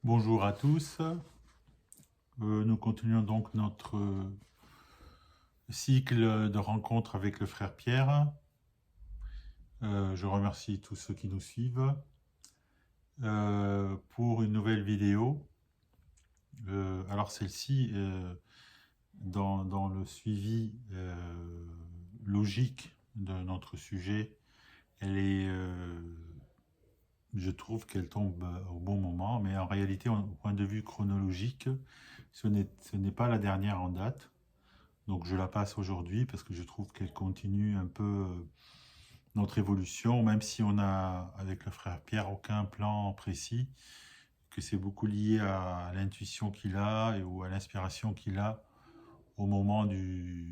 Bonjour à tous. Nous continuons donc notre cycle de rencontres avec le frère Pierre. Je remercie tous ceux qui nous suivent pour une nouvelle vidéo. Alors celle-ci, dans le suivi logique de notre sujet, elle est, je trouve qu'elle tombe au bon moment, mais en réalité, au point de vue chronologique, ce n'est pas la dernière en date. Donc je la passe aujourd'hui parce que je trouve qu'elle continue un peu notre évolution, même si on a, avec le frère Pierre, aucun plan précis, que c'est beaucoup lié à l'intuition qu'il a ou à l'inspiration qu'il a au moment de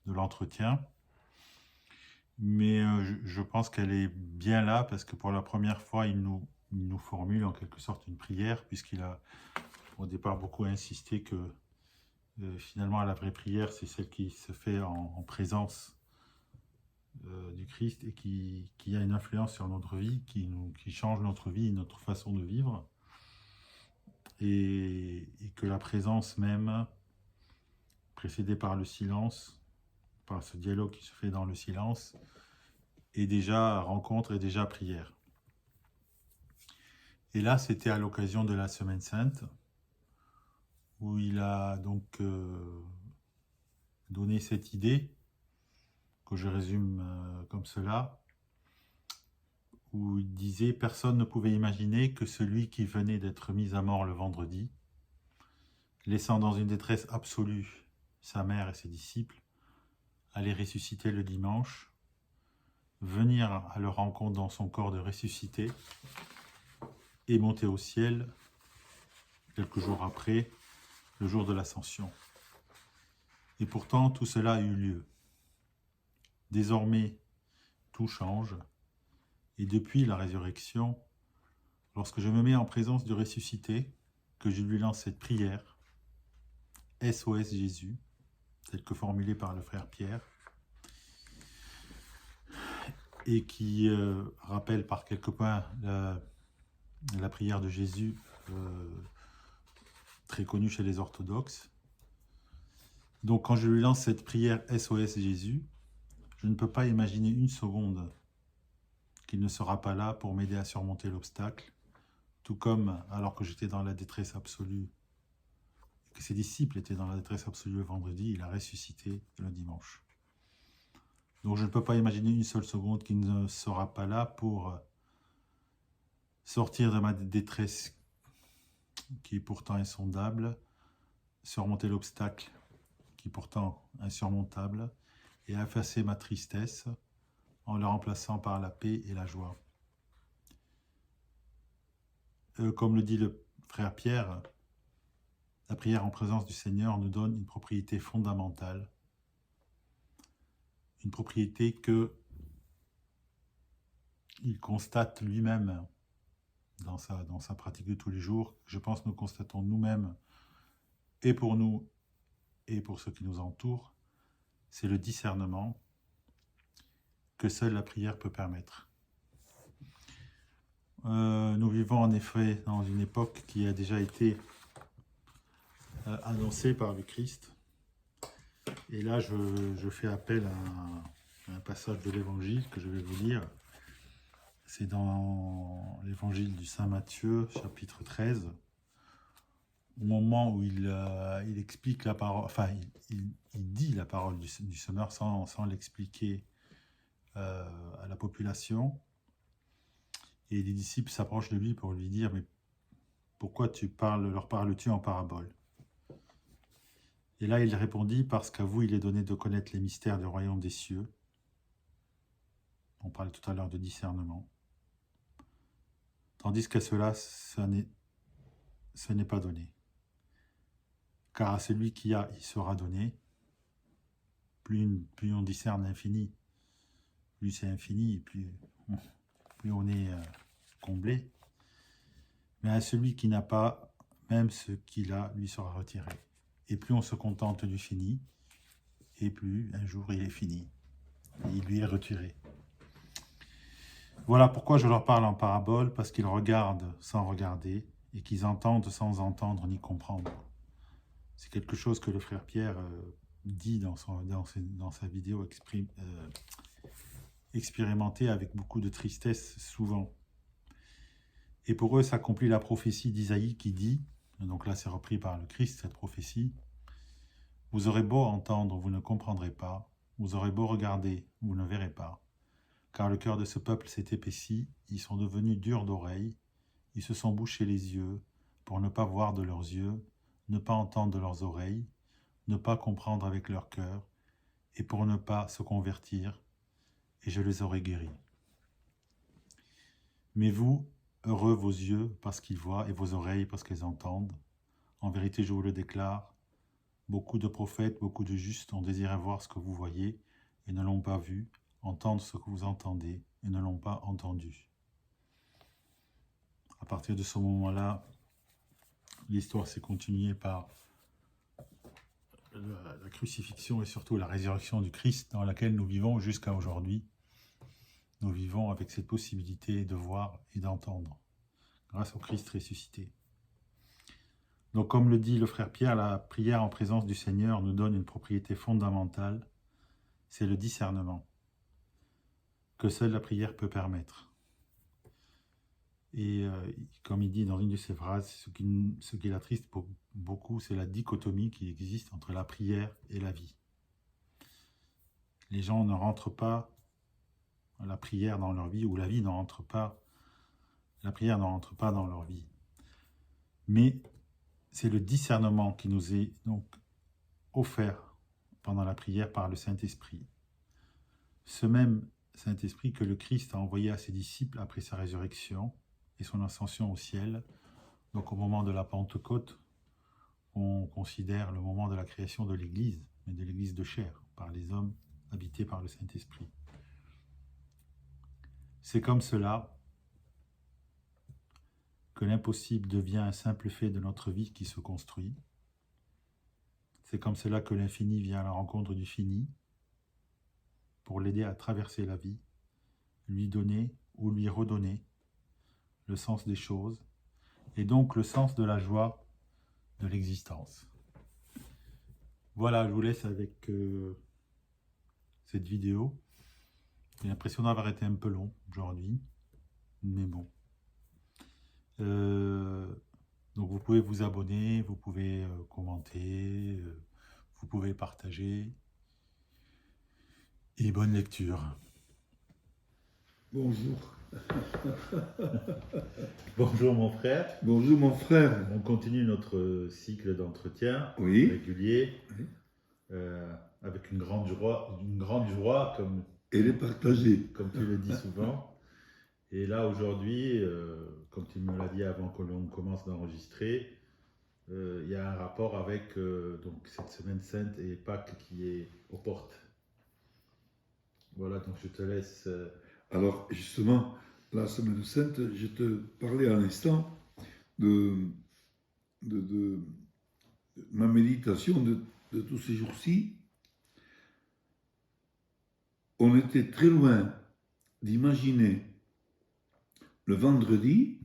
l'entretien. Mais je pense qu'elle est bien là parce que pour la première fois, il nous formule en quelque sorte une prière, puisqu'il a au départ beaucoup insisté que finalement la vraie prière, c'est celle qui se fait en présence du Christ et qui a une influence sur notre vie, qui change notre vie, notre façon de vivre. Et que la présence même, précédée par le silence, par ce dialogue qui se fait dans le silence, est déjà rencontre et déjà prière. Et là, c'était à l'occasion de la Semaine Sainte, où il a donc donné cette idée, que je résume comme cela, où il disait « Personne ne pouvait imaginer que celui qui venait d'être mis à mort le vendredi, laissant dans une détresse absolue sa mère et ses disciples, allait ressusciter le dimanche, venir à leur rencontre dans son corps de ressuscité et monter au ciel quelques jours après, le jour de l'Ascension. Et pourtant, tout cela a eu lieu. Désormais, tout change. Et depuis la résurrection, lorsque je me mets en présence du ressuscité, que je lui lance cette prière, SOS Jésus, telle que formulée par le frère Pierre, et qui rappelle par quelques points la prière de Jésus, très connue chez les orthodoxes. Donc quand je lui lance cette prière SOS Jésus, je ne peux pas imaginer une seconde qu'il ne sera pas là pour m'aider à surmonter l'obstacle, tout comme alors que j'étais dans la détresse absolue, et que ses disciples étaient dans la détresse absolue le vendredi, il a ressuscité le dimanche. Donc je ne peux pas imaginer une seule seconde qu'il ne sera pas là pour sortir de ma détresse qui est pourtant insondable, surmonter l'obstacle qui est pourtant insurmontable, et effacer ma tristesse en la remplaçant par la paix et la joie. Comme le dit le frère Pierre, la prière en présence du Seigneur nous donne une propriété fondamentale, une propriété que il constate lui-même dans sa pratique de tous les jours. Je pense que nous constatons nous-mêmes, et pour nous, et pour ceux qui nous entourent, c'est le discernement que seule la prière peut permettre. Nous vivons en effet dans une époque qui a déjà été annoncée par le Christ. Et là, je fais appel à un passage de l'Évangile que je vais vous lire. C'est dans l'Évangile du Saint Matthieu, chapitre 13, au moment où il explique la parole, enfin, il dit la parole du semeur sans l'expliquer à la population. Et les disciples s'approchent de lui pour lui dire « Mais pourquoi leur parles-tu en parabole ?» Et là, il répondit « Parce qu'à vous, il est donné de connaître les mystères du royaume des cieux. » On parlait tout à l'heure de discernement. Tandis qu'à cela, ce n'est pas donné. Car à celui qui a, il sera donné. Plus on discerne l'infini, plus c'est infini, et plus on est comblé. Mais à celui qui n'a pas, même ce qu'il a, lui sera retiré. Et plus on se contente du fini, et plus un jour il est fini, et il lui est retiré. Voilà pourquoi je leur parle en parabole, parce qu'ils regardent sans regarder, et qu'ils entendent sans entendre ni comprendre. C'est quelque chose que le frère Pierre dit dans sa vidéo expérimentée avec beaucoup de tristesse souvent. Et pour eux s'accomplit la prophétie d'Isaïe qui dit, donc là c'est repris par le Christ cette prophétie, « Vous aurez beau entendre, vous ne comprendrez pas, vous aurez beau regarder, vous ne verrez pas. Car le cœur de ce peuple s'est épaissi, ils sont devenus durs d'oreilles, ils se sont bouchés les yeux pour ne pas voir de leurs yeux, ne pas entendre de leurs oreilles, ne pas comprendre avec leur cœur, et pour ne pas se convertir, et je les aurai guéris. Mais vous, heureux vos yeux parce qu'ils voient, et vos oreilles parce qu'elles entendent. En vérité, je vous le déclare, beaucoup de prophètes, beaucoup de justes ont désiré voir ce que vous voyez, et ne l'ont pas vu, entendre ce que vous entendez, et ne l'ont pas entendu. » À partir de ce moment-là, l'histoire s'est continuée par la crucifixion et surtout la résurrection du Christ dans laquelle nous vivons jusqu'à aujourd'hui. Nous vivons avec cette possibilité de voir et d'entendre grâce au Christ ressuscité. Donc comme le dit le frère Pierre, la prière en présence du Seigneur nous donne une propriété fondamentale, c'est le discernement que seule la prière peut permettre. Et comme il dit dans une de ses phrases, ce qui l'attriste beaucoup, c'est la dichotomie qui existe entre la prière et la vie. Les gens ne rentrent pas la prière dans leur vie, ou la vie ne rentre pas, la prière ne rentre pas dans leur vie. Mais c'est le discernement qui nous est donc offert pendant la prière par le Saint-Esprit. Ce même Saint-Esprit que le Christ a envoyé à ses disciples après sa résurrection et son ascension au ciel. Donc au moment de la Pentecôte, on considère le moment de la création de l'Église, mais de l'Église de chair, par les hommes habités par le Saint-Esprit. C'est comme cela que l'impossible devient un simple fait de notre vie qui se construit. C'est comme cela que l'infini vient à la rencontre du fini pour l'aider à traverser la vie, lui donner ou lui redonner le sens des choses et donc le sens de la joie de l'existence. Voilà, je vous laisse avec cette vidéo. J'ai l'impression d'avoir été un peu long aujourd'hui, mais bon. Donc vous pouvez vous abonner, vous pouvez commenter, vous pouvez partager. Et bonne lecture. Bonjour. Bonjour mon frère. Bonjour mon frère. On continue notre cycle d'entretien Oui. régulier, Oui. avec une grande joie comme, Et les partager. comme tu le dis souvent. Et là aujourd'hui, comme tu me l'as dit avant que l'on commence d'enregistrer, il y a un rapport avec donc cette semaine sainte et Pâques qui est aux portes. Voilà, donc je te laisse. Alors justement, la semaine sainte, je te parlais à l'instant de ma méditation de tous ces jours-ci. On était très loin d'imaginer le vendredi,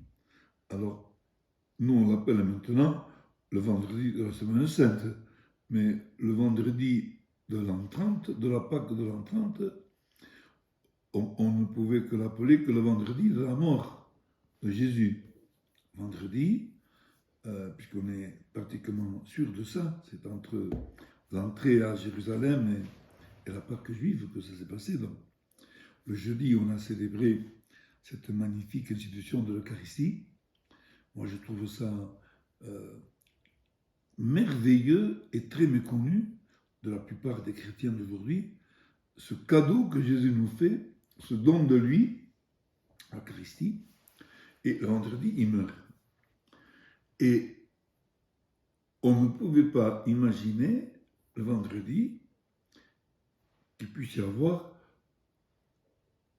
alors nous on l'appelle maintenant le vendredi de la semaine sainte, mais le vendredi de l'an 30, de la Pâque de l'an 30, on ne pouvait que l'appeler que le vendredi de la mort de Jésus. Vendredi, puisqu'on est pratiquement sûr de ça, c'est entre l'entrée à Jérusalem et la Pâque juive que ça s'est passé. Donc, le jeudi, on a célébré cette magnifique institution de l'Eucharistie. Moi, je trouve ça merveilleux et très méconnu de la plupart des chrétiens d'aujourd'hui, ce cadeau que Jésus nous fait, ce don de lui, l'Eucharistie, et le vendredi, il meurt. Et on ne pouvait pas imaginer le vendredi qu'il puisse y avoir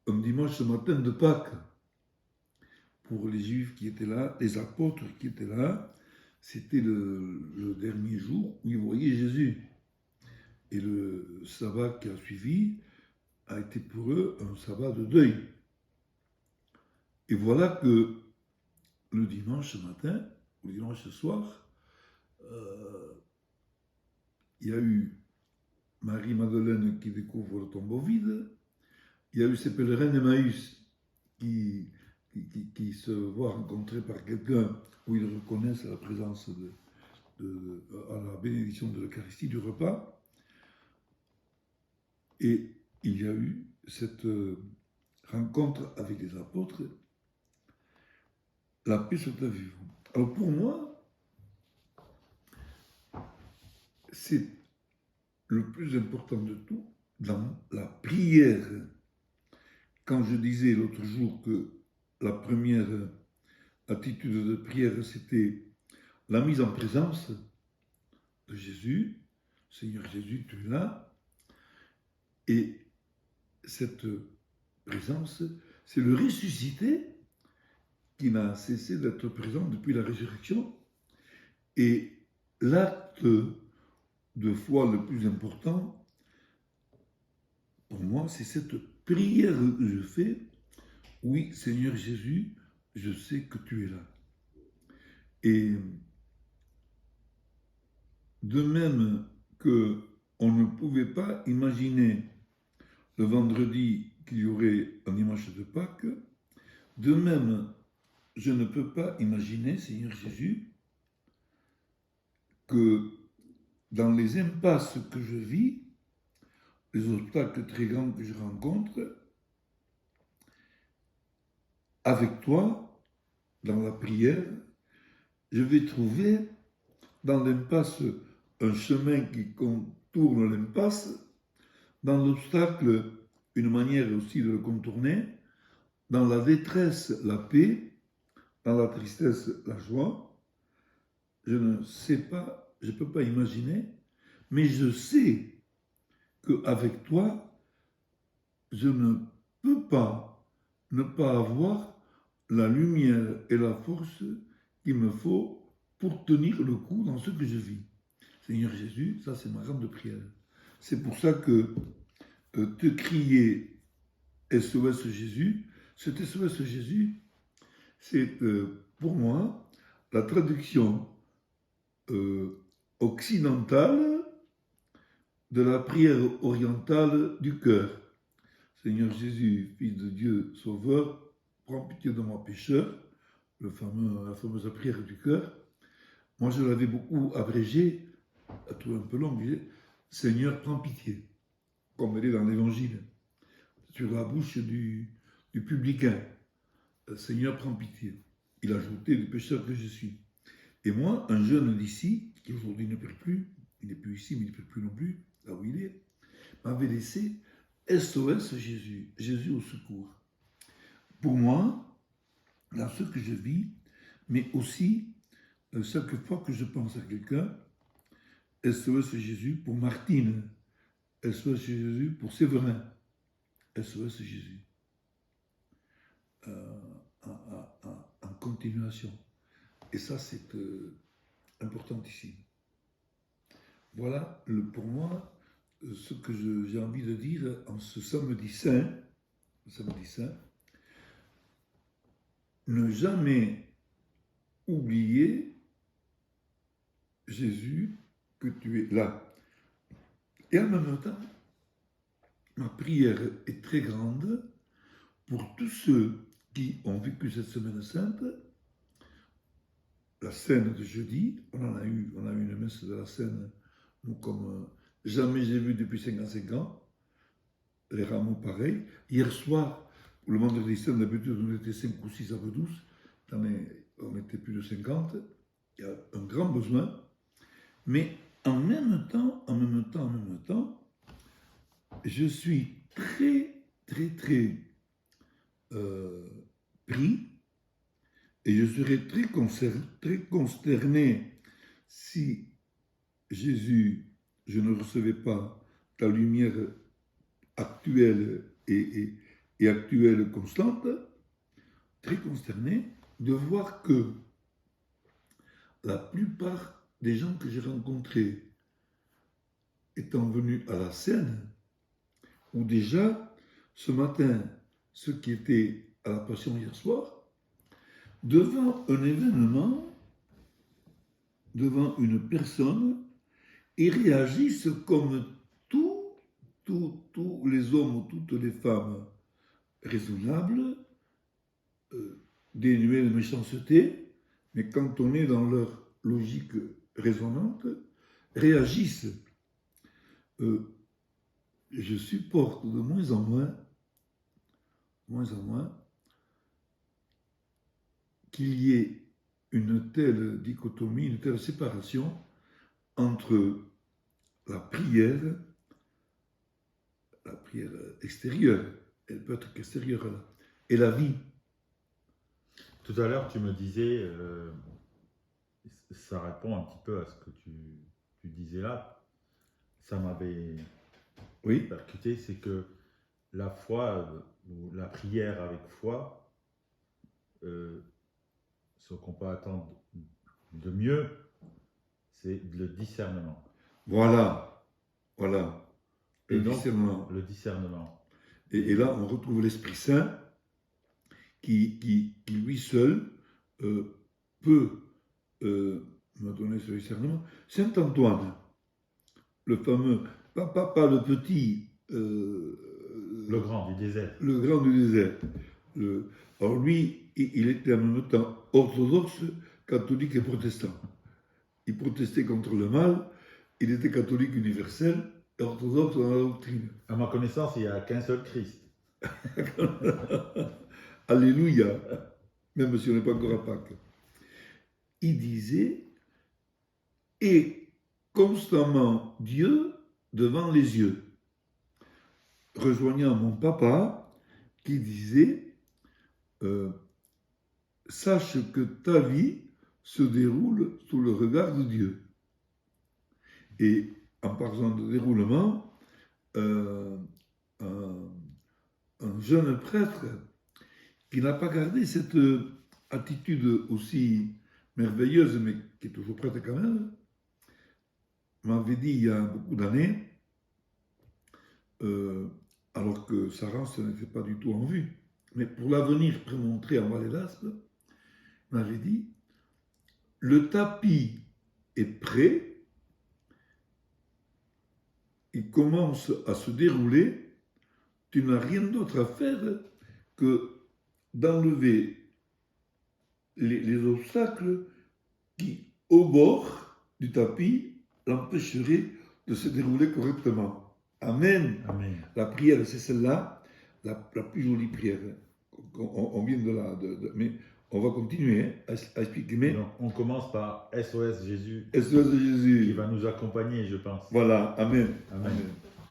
un dimanche matin de Pâques. Pour les Juifs qui étaient là, les apôtres qui étaient là, c'était le dernier jour où ils voyaient Jésus. Et le sabbat qui a suivi a été pour eux un sabbat de deuil. Et voilà que le dimanche matin, ou dimanche soir, il y a eu Marie-Madeleine qui découvre le tombeau vide, il y a eu ces pèlerins d'Emmaüs qui se voient rencontrés par quelqu'un où ils reconnaissent la présence à la bénédiction de l'Eucharistie, du repas. Et il y a eu cette rencontre avec les apôtres. La paix soit avec vous. Alors pour moi, c'est le plus important de tout dans la prière. Quand je disais l'autre jour que la première attitude de prière, c'était la mise en présence de Jésus. Seigneur Jésus, tu es là. Et cette présence, c'est le ressuscité qui n'a cessé d'être présent depuis la résurrection. Et l'acte de foi le plus important, pour moi, c'est cette prière que je fais. Oui, Seigneur Jésus, je sais que tu es là. Et de même qu'on ne pouvait pas imaginer le vendredi qu'il y aurait un dimanche de Pâques, de même, je ne peux pas imaginer, Seigneur Jésus, que dans les impasses que je vis, les obstacles très grands que je rencontre, avec toi, dans la prière, je vais trouver dans l'impasse un chemin qui contourne l'impasse, dans l'obstacle une manière aussi de le contourner, dans la détresse la paix, dans la tristesse la joie. Je ne sais pas, je ne peux pas imaginer, mais je sais qu'avec toi, je ne peux pas ne pas avoir la lumière et la force qu'il me faut pour tenir le coup dans ce que je vis. Seigneur Jésus, ça c'est ma grande prière. C'est pour ça que te crier SOS Jésus, cet SOS Jésus, c'est pour moi la traduction occidentale de la prière orientale du cœur. Seigneur Jésus, Fils de Dieu, Sauveur, prends pitié de moi pécheur, la fameuse prière du cœur. Moi, je l'avais beaucoup abrégée, à trouver un peu long, Seigneur, prends pitié, comme elle est dans l'Évangile, sur la bouche du publicain. Seigneur, prends pitié. Il a ajouté le pécheur que je suis. Et moi, un jeune d'ici, qui aujourd'hui ne perd plus, il n'est plus ici, mais il ne perd plus non plus, là où il est, m'avait laissé SOS Jésus, Jésus au secours. Pour moi, dans ce que je vis, mais aussi chaque fois que je pense à quelqu'un, SOS Jésus pour Martine, SOS Jésus pour Séverin, SOS Jésus. En continuation. Et ça, c'est importantissime. Voilà, pour moi, ce que j'ai envie de dire en ce samedi saint, ne jamais oublier Jésus, que tu es là. Et en même temps, ma prière est très grande pour tous ceux qui ont vécu cette semaine sainte. La scène de jeudi, on a eu une messe de la scène, comme jamais j'ai vu depuis 55 ans, les rameaux pareils. Hier soir, le vendredi saint, d'habitude on était 5 ou 6 à Bedouce, on était plus de 50, il y a un grand besoin, mais en même temps, je suis très pris, et je serais très consterné si Jésus, je ne recevais pas ta lumière actuelle et actuelle constante, très consterné de voir que la plupart des gens que j'ai rencontrés étant venus à la scène, ou déjà ce matin, ceux qui étaient à la Passion hier soir, devant un événement devant une personne et réagissent comme tous les hommes ou toutes les femmes raisonnables, dénués de méchanceté, mais quand on est dans leur logique raisonnante, réagissent. Je supporte de moins en moins, qu'il y ait une telle dichotomie, une telle séparation entre la prière extérieure, elle peut être qu'extérieure, et la vie. Tout à l'heure, tu me disais, ça répond un petit peu à ce que tu disais là, ça m'avait Oui, percuté, c'est que la foi, ou la prière avec foi, ce qu'on peut attendre de mieux, c'est le discernement. voilà. Et Le donc, discernement. le discernement. Et là, on retrouve l'Esprit Saint qui lui seul peut me donner ce discernement. Saint Antoine, le fameux, pas le petit, Le grand du désert. le grand du désert. Alors lui, il était en même temps orthodoxe, catholique et protestant. Il protestait contre le mal, il était catholique universel et orthodoxe dans la doctrine. À ma connaissance, il n'y a qu'un seul Christ. Alléluia, même si on n'est pas encore à Pâques. Il disait, et constamment Dieu devant les yeux, rejoignant mon papa qui disait, sache que ta vie se déroule sous le regard de Dieu. Et en parlant de déroulement, un jeune prêtre qui n'a pas gardé cette attitude aussi merveilleuse, mais qui est toujours prêtre quand même, m'avait dit il y a beaucoup d'années, alors que sa race n'était pas du tout en vue, mais pour l'avenir prémontré en Vallée d'Aspe, m'avait dit, le tapis est prêt, il commence à se dérouler, tu n'as rien d'autre à faire que d'enlever les obstacles qui, au bord du tapis, l'empêcheraient de se dérouler correctement. Amen. Amen. La prière, c'est celle-là, la plus jolie prière. On vient de là, mais on va continuer à expliquer. Mais donc, on commence par SOS Jésus, SOS de Jésus. qui va nous accompagner, je pense. Voilà, Amen. Amen. Amen.